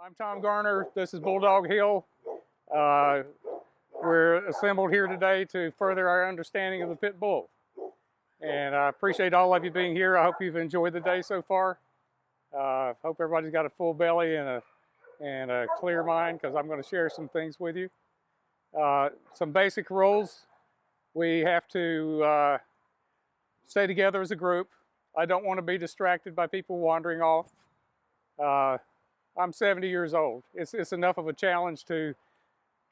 I'm Tom Garner. This is Bulldog Hill. We're assembled here today to further our understanding of the pit bull. And I appreciate all of you being here. I hope you've enjoyed the day so far. Hope everybody's got a full belly and a clear mind, because I'm going to share some things with you. Some basic rules. We have to stay together as a group. I don't want to be distracted by people wandering off. I'm 70 years old. It's enough of a challenge to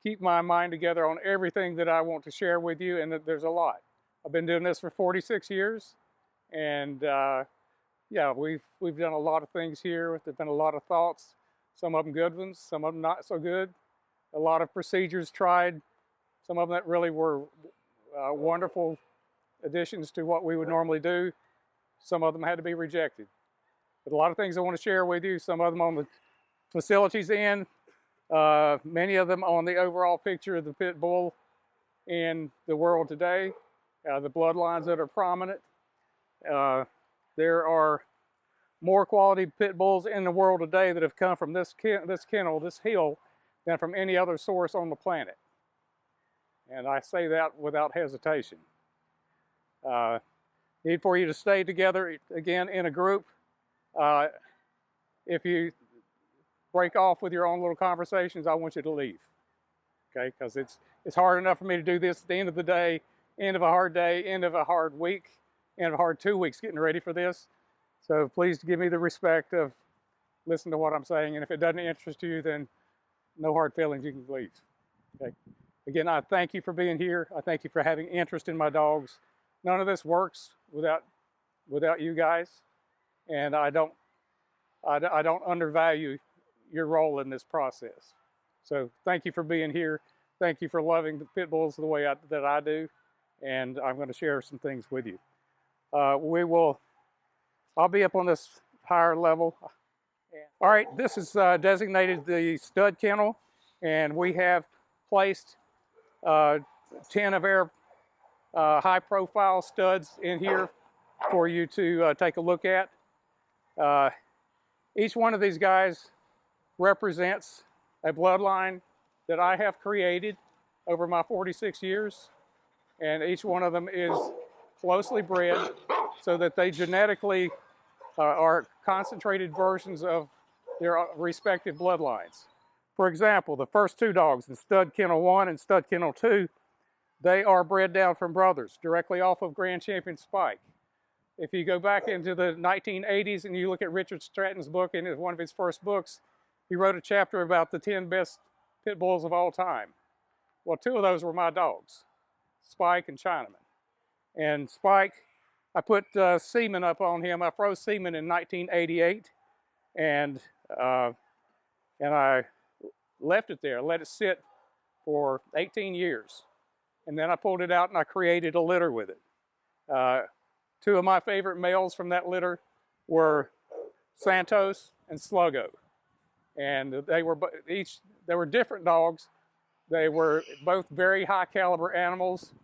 keep my mind together on everything that I want to share with you, and there's a lot. I've been doing this for 46 years, and yeah, we've done a lot of things here. There've been a lot of thoughts, some of them good ones, some of them not so good. A lot of procedures tried, some of them that really were wonderful additions to what we would normally do. Some of them had to be rejected. But a lot of things I want to share with you, some of them on the facilities end, many of them on the overall picture of the pit bull in the world today, the bloodlines that are prominent. There are more quality pit bulls in the world today that have come from this kennel, this hill, than from any other source on the planet. And I say that without hesitation. Need for you to stay together, again, in a group. If you break off with your own little conversations, I want you to leave, okay? Because it's hard enough for me to do this at the end of the day, end of a hard day, end of a hard week, end of a hard 2 weeks getting ready for this. So please give me the respect of listening to what I'm saying, and if it doesn't interest you, then no hard feelings, you can leave, okay? Again, I thank you for being here. I thank you for having interest in my dogs. None of this works without you guys, and I don't undervalue your role in this process. So thank you for being here. Thank you for loving the pit bulls the way that I do, and I'm going to share some things with you. I'll be up on this higher level. All right, this is designated the stud kennel, and we have placed 10 of our high-profile studs in here for you to take a look at. Each one of these guys represents a bloodline that I have created over my 46 years, and each one of them is closely bred so that they genetically are concentrated versions of their respective bloodlines. For example, the first two dogs, the Stud Kennel 1 and Stud Kennel 2, they are bred down from brothers, directly off of Grand Champion Spike. If you go back into the 1980s and you look at Richard Stratton's book, in one of his first books, he wrote a chapter about the 10 best pit bulls of all time. Well, two of those were my dogs, Spike and Chinaman. And Spike, I put semen up on him. I froze semen in 1988, and I left it there, let it sit for 18 years. And then I pulled it out and I created a litter with it. Two of my favorite males from that litter were Santos and Slugger. And they were different dogs. They were both very high caliber animals.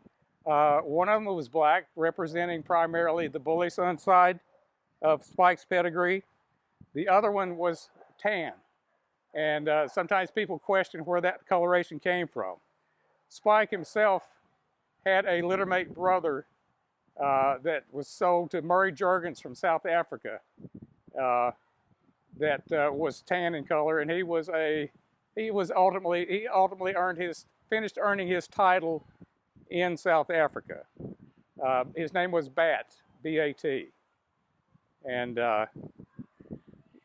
One of them was black, representing primarily the bully son side of Spike's pedigree. The other one was tan. And sometimes people question where that coloration came from. Spike himself had a littermate brother that was sold to Murray Jurgens from South Africa that was tan in color, and he ultimately finished earning his title in South Africa. His name was Bat, B-A-T, and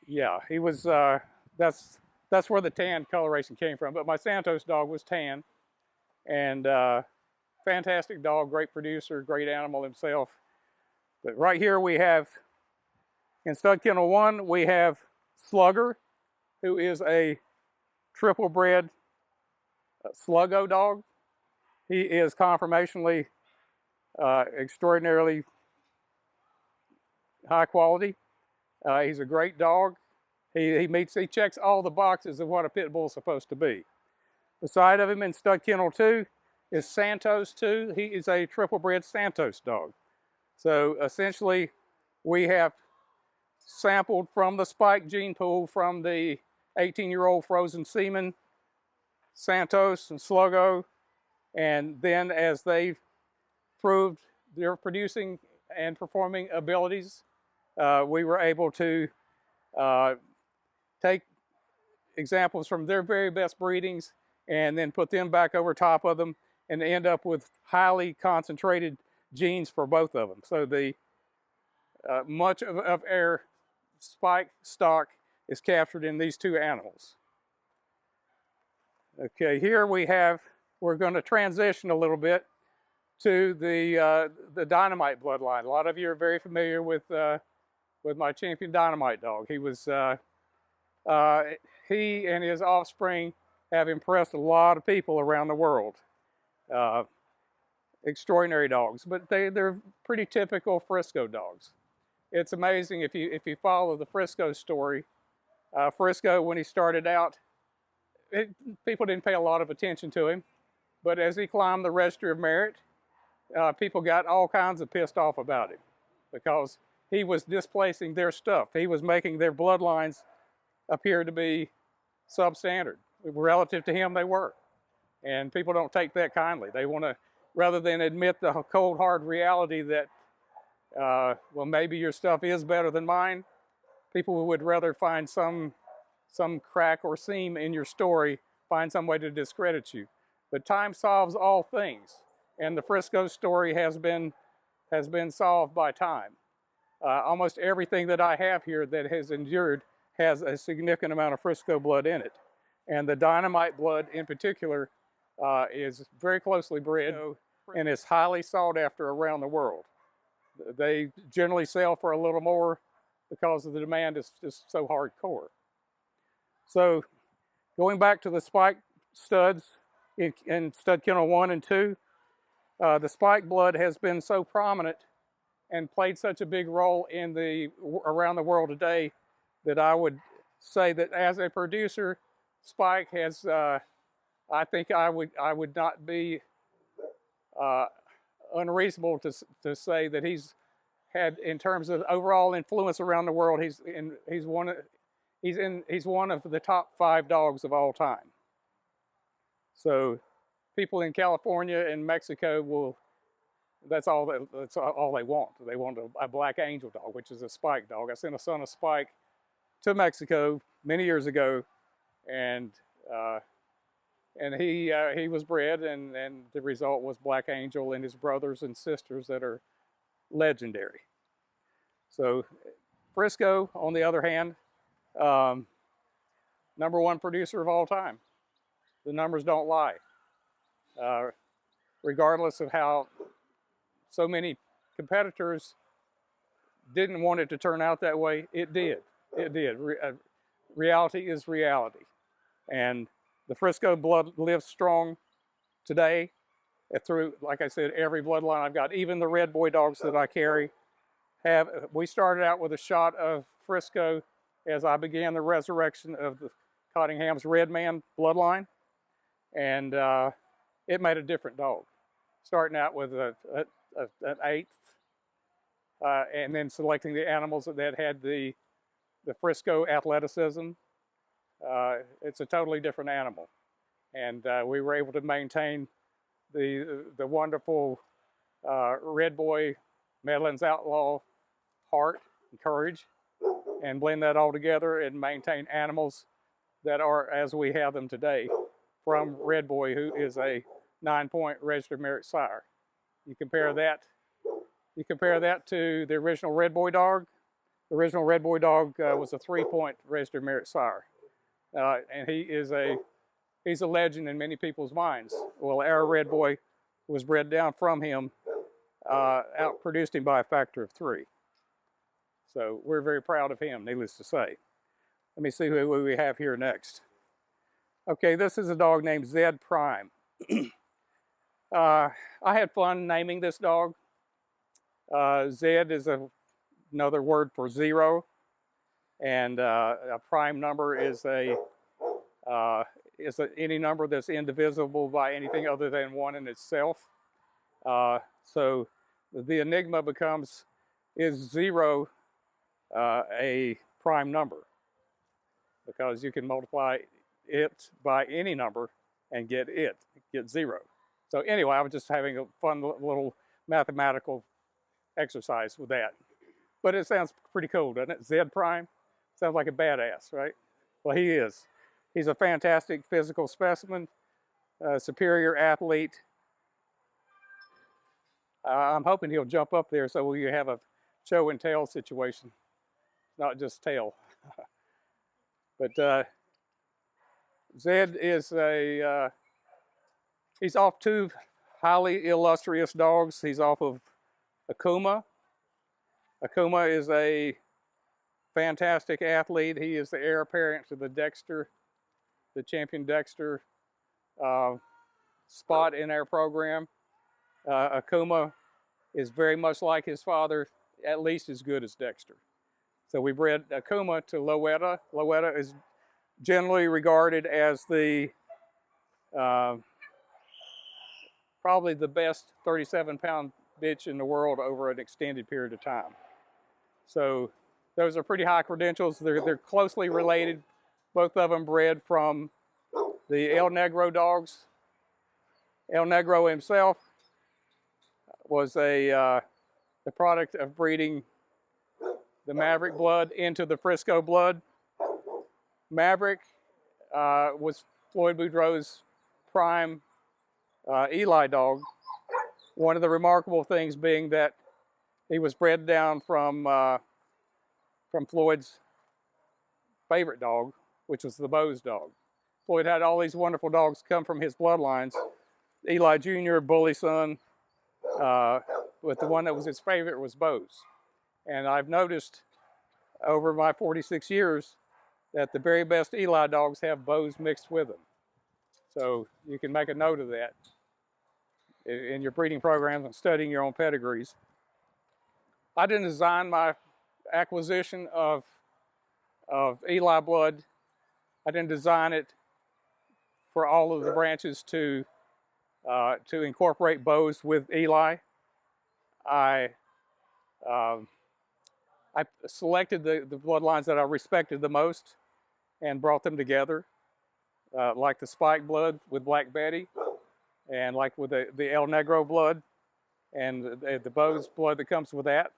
yeah, he was. That's where the tan coloration came from. But my Santos dog was tan, and fantastic dog, great producer, great animal himself. But right here we have, in Stud Kennel 1, we have Slugger, who is a triple bred Sluggo dog. He is conformationally extraordinarily high quality. He's a great dog. He checks all the boxes of what a pit bull is supposed to be. Beside of him in Stud Kennel 2 is Santos 2. He is a triple bred Santos dog. So essentially, we have sampled from the Spike gene pool from the 18-year-old frozen semen, Santos and Slugger, and then as they proved their producing and performing abilities, we were able to take examples from their very best breedings and then put them back over top of them and end up with highly concentrated genes for both of them. So the much of our spike stock is captured in these two animals. Okay, here we're going to transition a little bit to the Dynomite bloodline. A lot of you are very familiar with my champion Dynomite dog. He and his offspring have impressed a lot of people around the world. Extraordinary dogs, but they're pretty typical Frisco dogs. It's amazing if you follow the Frisco story. Frisco, when he started out, people didn't pay a lot of attention to him, but as he climbed the Registry of Merit, people got all kinds of pissed off about him because he was displacing their stuff. He was making their bloodlines appear to be substandard. Relative to him, they were. And people don't take that kindly. They want to, rather than admit the cold, hard reality that, well, maybe your stuff is better than mine, people would rather find some crack or seam in your story, find some way to discredit you. But time solves all things. And the Frisco story has been solved by time. Almost everything that I have here that has endured has a significant amount of Frisco blood in it. And the Dynomite blood in particular is very closely bred and is highly sought after around the world. They generally sell for a little more because the demand is just so hardcore. So going back to the spike studs in stud kennel 1 and 2, the spike blood has been so prominent and played such a big role in around the world today that I would say that as a producer, Spike has, I think I would not be unreasonable to say that he's had, in terms of overall influence around the world, he's one of the top 5 dogs of all time. So people in California and Mexico that's all they want. They want a black angel dog, which is a spike dog. I sent a son of Spike to Mexico many years ago, and he was bred, and the result was Black Angel and his brothers and sisters that are legendary. So Frisco, on the other hand, #1 producer of all time. The numbers don't lie. Regardless of how so many competitors didn't want it to turn out that way, it did. It did. Reality is reality. And the Frisco blood lives strong today through, like I said, every bloodline I've got. Even the red boy dogs that I carry we started out with a shot of Frisco as I began the resurrection of the Cottingham's Red Man bloodline. And it made a different dog. Starting out with an 8th, and then selecting the animals that had the Frisco athleticism. It's a totally different animal. And we were able to maintain the wonderful red boy Medlin's Outlaw heart and courage, and blend that all together and maintain animals that are as we have them today from Red Boy, who is a 9-point registered merit sire. You compare that to the original Red Boy dog. The original Red Boy dog was a 3-point registered merit sire, and he's a legend in many people's minds. Well, our Red Boy was bred down from him, outproduced him by a factor of 3. So we're very proud of him, needless to say. Let me see who we have here next. Okay, this is a dog named Zed Prime. I had fun naming this dog. Zed is another word for 0, and a prime number is any number that's indivisible by anything other than 1 in itself. So the enigma becomes, is 0 a prime number? because you can multiply it by any number and get 0. So anyway, I was just having a fun little mathematical exercise with that. But it sounds pretty cool, doesn't it? Zed Prime? Sounds like a badass, right? Well, he is. He's a fantastic physical specimen, superior athlete. I'm hoping he'll jump up there so we have a show and tell situation, not just tail. But Zed is he's off 2 highly illustrious dogs. He's off of Akuma. Akuma is a fantastic athlete. He is the heir apparent to the Dexter, the champion Dexter spot in our program. Akuma is very much like his father, at least as good as Dexter. So we bred Akuma to Loetta. Loetta is generally regarded as the probably the best 37-pound bitch in the world over an extended period of time. So those are pretty high credentials. They're closely related. Both of them bred from the El Negro dogs. El Negro himself was the product of breeding the Maverick blood into the Frisco blood. Maverick was Floyd Boudreaux's prime Eli dog. One of the remarkable things being that he was bred down from Floyd's favorite dog, which was the Bose dog. Floyd had all these wonderful dogs come from his bloodlines. Eli Jr., Bully Son, but the one that was his favorite was Bose. And I've noticed over my 46 years that the very best Eli dogs have Bose mixed with them. So you can make a note of that in your breeding programs and studying your own pedigrees. I didn't design my acquisition of Eli blood. I didn't design it for all of the branches to incorporate Bose with Eli. I selected the bloodlines that I respected the most and brought them together, like the Spike blood with Black Betty, and like with the El Negro blood and the Bose blood that comes with that.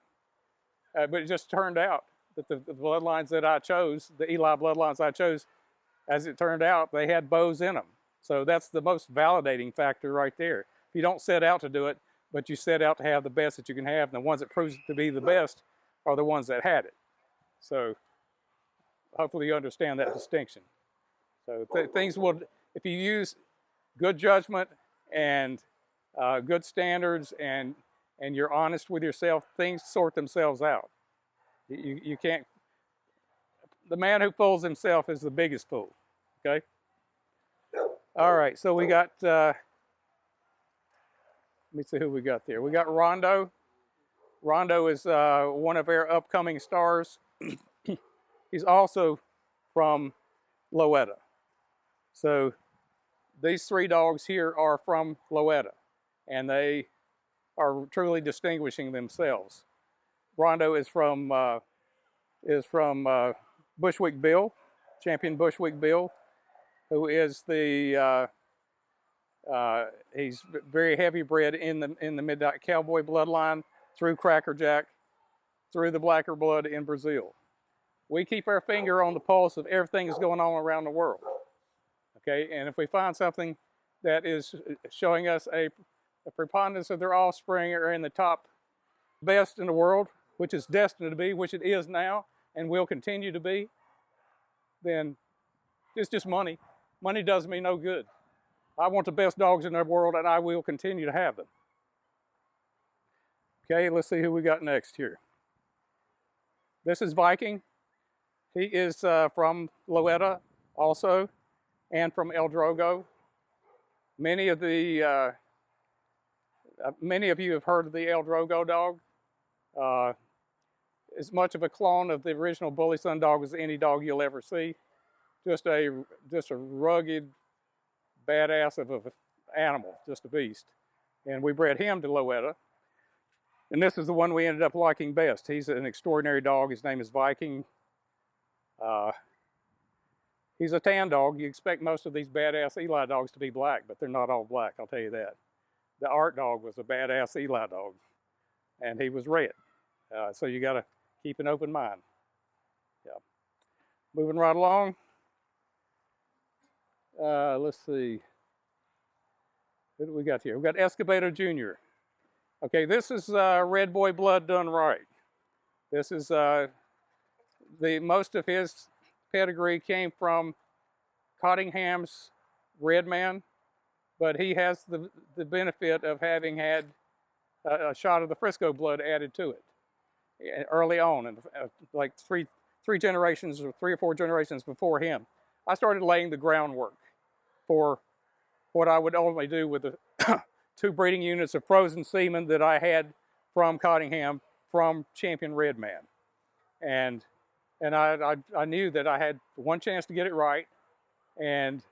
But it just turned out that the bloodlines that I chose, the Eli bloodlines I chose, as it turned out, they had Bose in them. So that's the most validating factor right there. If you don't set out to do it, but you set out to have the best that you can have, and the ones that proves to be the best are the ones that had it. So hopefully you understand that distinction. So things will, if you use good judgment and good standards and you're honest with yourself, things sort themselves out. You can't, the man who fools himself is the biggest fool, okay? All right, so we got, let me see who we got there. We got Rondo. Rondo is one of our upcoming stars. He's also from Loetta. So these 3 dogs here are from Loetta, and they are truly distinguishing themselves. Rondo is from Bushwick Bill, champion Bushwick Bill, who is the he's very heavy bred in the Midnight Cowboy bloodline, through Crackerjack, through the Blacker blood in Brazil. We keep our finger on the pulse of everything that's going on around the world. Okay, and if we find something that is showing us a preponderance of their offspring are in the top best in the world, which is destined to be, which it is now and will continue to be, then it's just money. Money does me no good. I want the best dogs in the world, and I will continue to have them. Okay, let's see who we got next here. This is Viking. He is from Loetta also, and from El Drogo. Many of you have heard of the El Drogo dog. As much of a clone of the original Bully Son dog as any dog you'll ever see. Just a rugged, badass of an animal, just a beast. And we bred him to Loetta. And this is the one we ended up liking best. He's an extraordinary dog. His name is Viking. He's a tan dog. You expect most of these badass Eli dogs to be black, but they're not all black, I'll tell you that. The art dog was a badass Eli dog, and he was red. So you got to keep an open mind. Yeah. Moving right along. Let's see. What do we got here? We've got Escobedo Jr. Okay, this is Red Boy blood done right. This is most of his pedigree came from Cottingham's Red Man, but he has the benefit of having had a shot of the Frisco blood added to it early on, and like three generations or 3 or 4 generations before him. I started laying the groundwork for what I would ultimately do with the 2 breeding units of frozen semen that I had from Cottingham from Champion Red Man. And I knew that I had one chance to get it right, and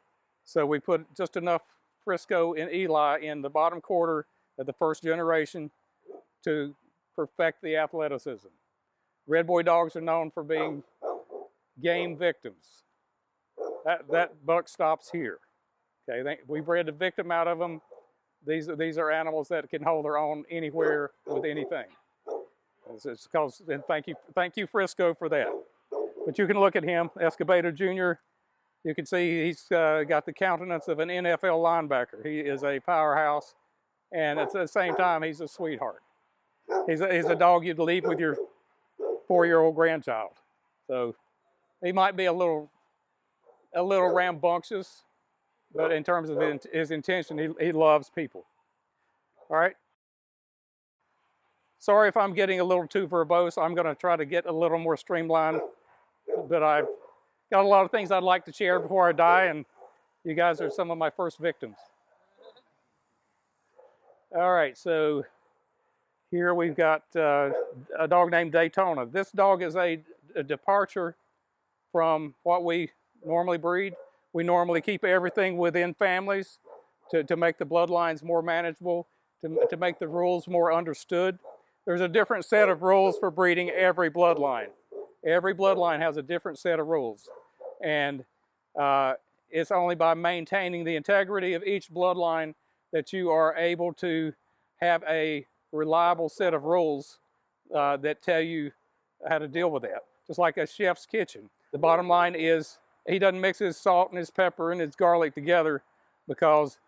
so we put just enough Frisco and Eli in the bottom quarter of the first generation to perfect the athleticism. Red Boy dogs are known for being game victims. That buck stops here. Okay, we bred a victim out of them. These are animals that can hold their own anywhere with anything. It's because, and thank you Frisco for that. But you can look at him, Escobedo Jr. You can see he's got the countenance of an NFL linebacker. He is a powerhouse, and at the same time, he's a sweetheart. He's a dog you'd leave with your 4-year-old grandchild. So he might be a little rambunctious, but in terms of his intention, he loves people. All right. Sorry if I'm getting a little too verbose. I'm going to try to get a little more streamlined, but I've got a lot of things I'd like to share before I die, and you guys are some of my first victims. All right, so here we've got a dog named Daytona. This dog is a departure from what we normally breed. We normally keep everything within families to make the bloodlines more manageable, to make the rules more understood. There's a different set of rules for breeding every bloodline. Every bloodline has a different set of rules. And it's only by maintaining the integrity of each bloodline that you are able to have a reliable set of rules that tell you how to deal with that. Just like a chef's kitchen. The bottom line is he doesn't mix his salt and his pepper and his garlic together, because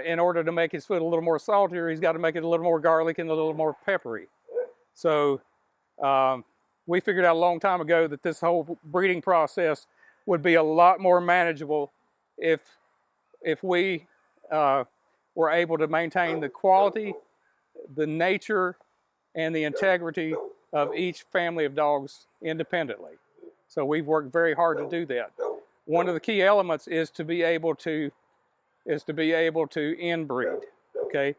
in order to make his food a little more saltier, he's got to make it a little more garlic and a little more peppery. So we figured out a long time ago that this whole breeding process would be a lot more manageable if we were able to maintain the quality, the nature, and the integrity of each family of dogs independently. So we've worked very hard to do that. One of the key elements is to be able to inbreed. Okay.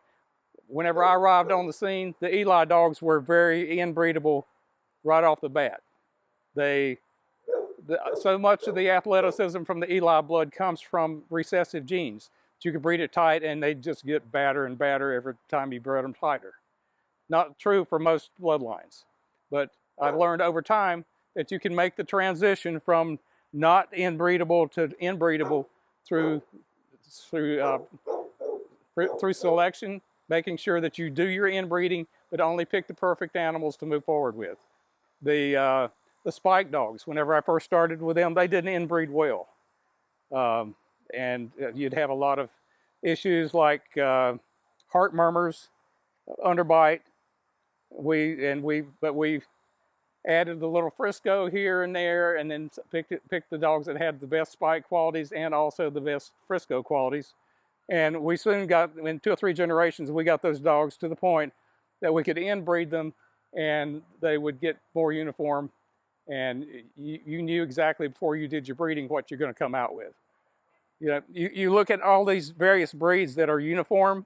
Whenever I arrived on the scene, the Eli dogs were very inbreedable right off the bat. So much of the athleticism from the Eli blood comes from recessive genes. You can breed it tight and they just get badder and badder every time you bred them tighter. Not true for most bloodlines, but I've learned over time that you can make the transition from not inbreedable to inbreedable through selection, making sure that you do your inbreeding, but only pick the perfect animals to move forward with. The spike dogs, whenever I first started with them, they didn't inbreed well. And you'd have a lot of issues like heart murmurs, underbite. But we added the little Frisco here and there, and then picked the dogs that had the best spike qualities and also the best Frisco qualities. And we soon got, in 2 or 3 generations, we got those dogs to the point that we could inbreed them and they would get more uniform, and you knew exactly before you did your breeding what you're going to come out with. You know, you look at all these various breeds that are uniform.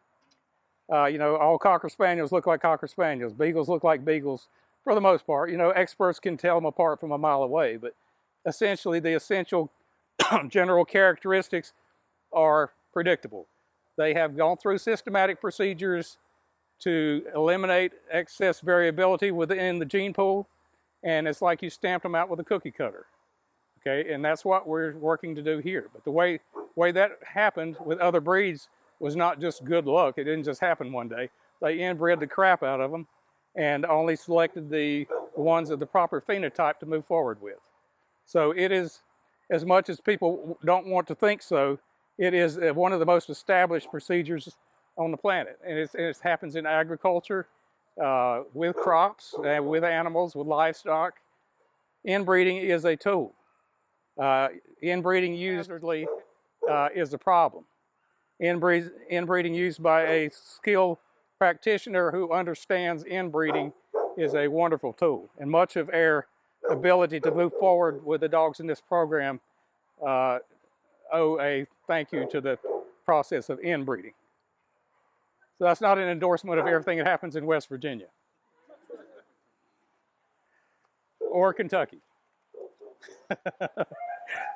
All Cocker Spaniels look like Cocker Spaniels. Beagles look like Beagles for the most part. Experts can tell them apart from a mile away, but essentially the essential general characteristics are predictable. They have gone through systematic procedures to eliminate excess variability within the gene pool, and it's like you stamped them out with a cookie cutter. Okay, and that's what we're working to do here. But the way that happened with other breeds was not just good luck. It didn't just happen one day. They inbred the crap out of them and only selected the ones of the proper phenotype to move forward with. So it is, as much as people don't want to think so, it is one of the most established procedures on the planet. And it happens in agriculture, with crops, with animals, with livestock. Inbreeding is a tool. Inbreeding used is a problem. Inbreeding used by a skilled practitioner who understands inbreeding is a wonderful tool. And much of our ability to move forward with the dogs in this program owe a thank you to the process of inbreeding. So that's not an endorsement of everything that happens in West Virginia or Kentucky.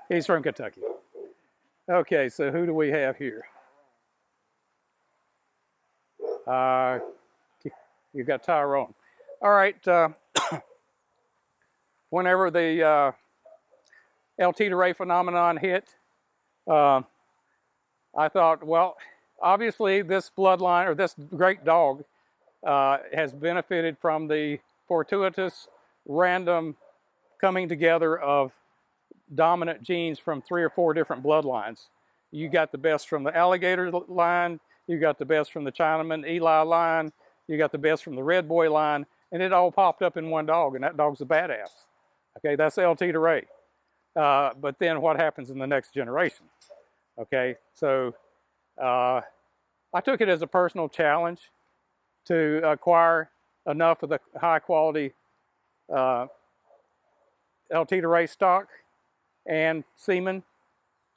He's from Kentucky. Okay, so who do we have here? You've got Tyrone. All right. Whenever the LT Ray phenomenon hit, I thought, well, obviously this bloodline or this great dog has benefited from the fortuitous, random coming together of dominant genes from 3 or 4 different bloodlines. You got the best from the alligator line, you got the best from the Chinaman Eli line, you got the best from the red boy line, and it all popped up in one dog, and that dog's a badass. Okay, that's LT Ray. But then what happens in the next generation? Okay, so I took it as a personal challenge to acquire enough of the high quality LT Ray stock and semen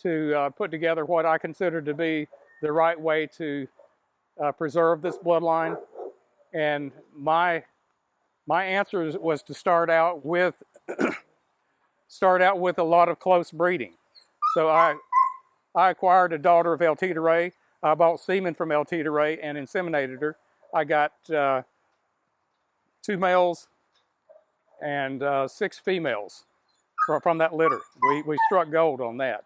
to put together what I consider to be the right way to preserve this bloodline. And my answer was to start out with a lot of close breeding. So I acquired a daughter of LT Ray. I bought semen from LT Ray and inseminated her. I got 2 males and 6 females from that litter. We struck gold on that.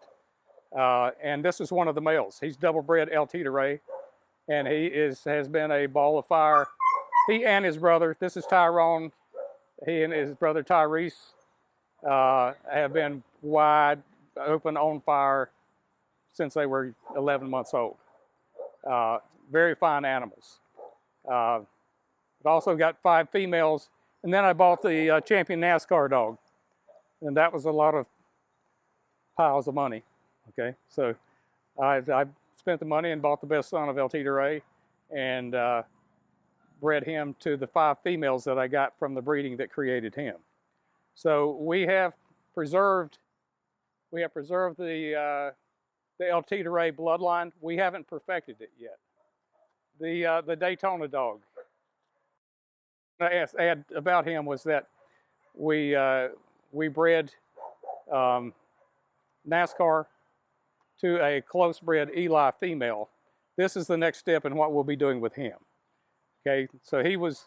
And this is one of the males. He's double bred LT Ray, and he has been a ball of fire. He and his brother, this is Tyrone, he and his brother Tyrese have been wide open on fire since they were 11 months old. Very fine animals. I've also got 5 females, and then I bought the champion NASCAR dog, and that was a lot of piles of money. Okay, so I spent the money and bought the best son of LT Ray, and bred him to the 5 females that I got from the breeding that created him. So we have preserved the LT Ray bloodline. We haven't perfected it yet. The Daytona dog. I add about him was that we bred NASCAR to a close bred Eli female. This is the next step in what we'll be doing with him. Okay, so he was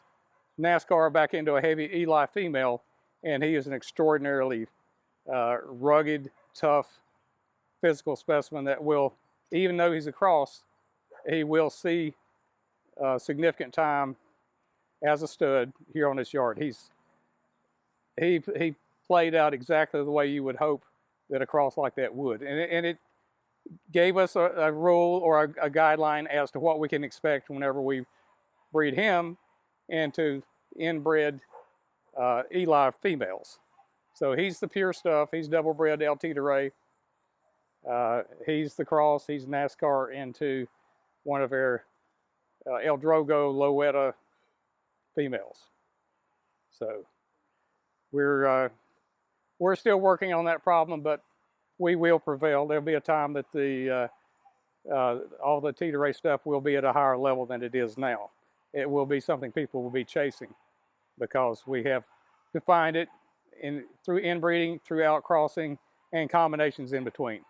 NASCAR back into a heavy Eli female, and he is an extraordinarily rugged, tough, physical specimen that will, even though he's a cross, he will see significant time as a stud here on this yard. He played out exactly the way you would hope that a cross like that would, and it gave us a rule or a guideline as to what we can expect whenever we breed him into inbred Eli females. So he's the pure stuff. He's double bred LT Ray. He's the cross. He's NASCAR into one of our El Drogo Lowetta females. So we're still working on that problem, but we will prevail. There'll be a time that all the LT Ray stuff will be at a higher level than it is now. It will be something people will be chasing because we have defined it through inbreeding, through outcrossing, and combinations in between.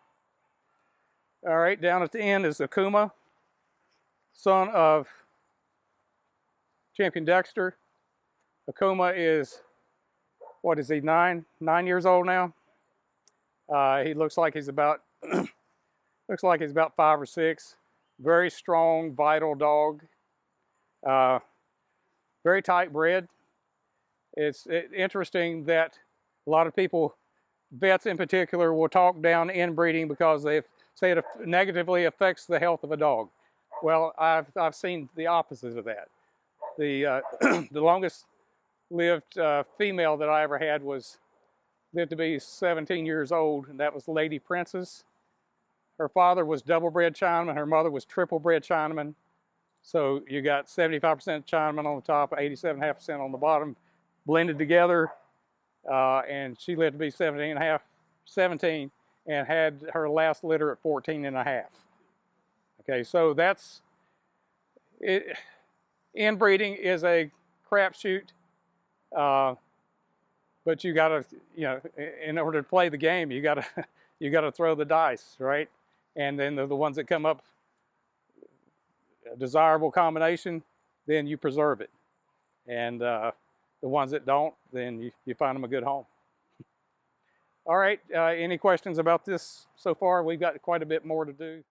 All right, down at the end is Akuma, son of Champion Dexter. Akuma is, what is he, 9 years old now? He looks like he's about looks like he's about 5 or 6. Very strong, vital dog. Very tight bred. It's interesting that a lot of people, vets in particular, will talk down inbreeding because they say it negatively affects the health of a dog. Well, I've seen the opposite of that. The the longest lived female that I ever had lived to be 17 years old, and that was Lady Princess. Her father was double bred Chinaman, her mother was triple bred Chinaman. So you got 75% Chinaman on the top, 87.5% on the bottom, blended together, and she lived to be 17 and had her last litter at 14.5. Okay, so that's it. Inbreeding is a crapshoot, but you gotta, in order to play the game, you gotta throw the dice, right? And then the ones that come up a desirable combination, then you preserve it. And the ones that don't, then you find them a good home. All right, any questions about this so far? We've got quite a bit more to do.